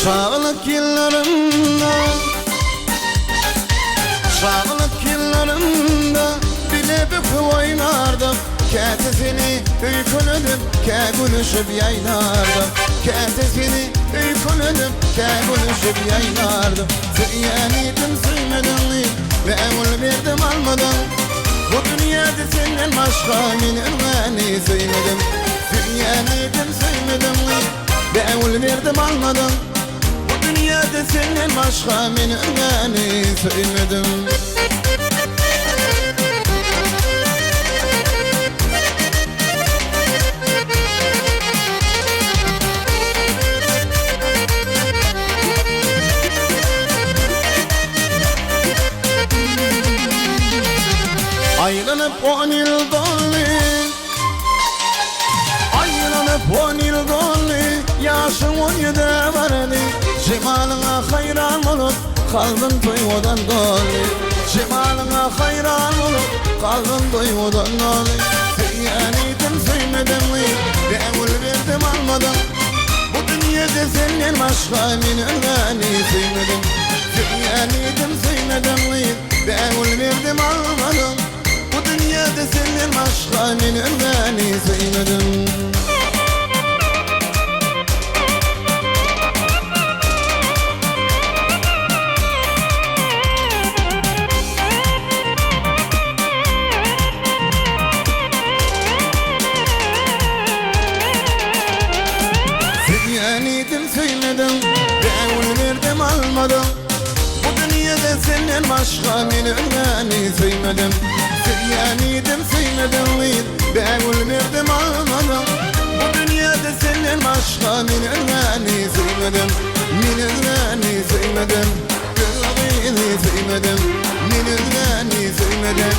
Çağlık yıllarımda, çağlık yıllarımda bile büpü oynardım. Ketesini ülkülüdüm, kegülüşüp yaynardım. Ketesini ülkülüdüm, kegülüşüp yaynardım. Sıyanidim sıymadın, ve evul verdim almadan. Bu dünyada senden başka minin gani sıymadım. Sıyanidim sıymadım, ve evul verdim almadan. Dünyada senden başka minin gani sıymadım. Ayrılıp 10 yıl doldu, ayrılıp 10 yıl doldu. Yaşım 17'de vardı. Cemalına hayran olup kalbim duygudan dolu. Cemalına hayran olup kalbim duygudan dolu. Sıyanidim sıymadım, ve evul verdim almadan. Bu dünyada senden başka minin gani sıymadım. Sıyanidim sıymadım, ve evul verdim almadan. Bu dünyada senden başka minin gani sıymadım. Sıyanidim sıymadım, ve evul verdim almadan. Bu dünyada senden başka minin gani sıymadım. Sıyanidim sıymadım, ve evul verdim almadan. Bu dünyada senden başka minin gani sıymadım. Minin gani sıymadım, gülbini sıymadım. Minin gani sıymadım,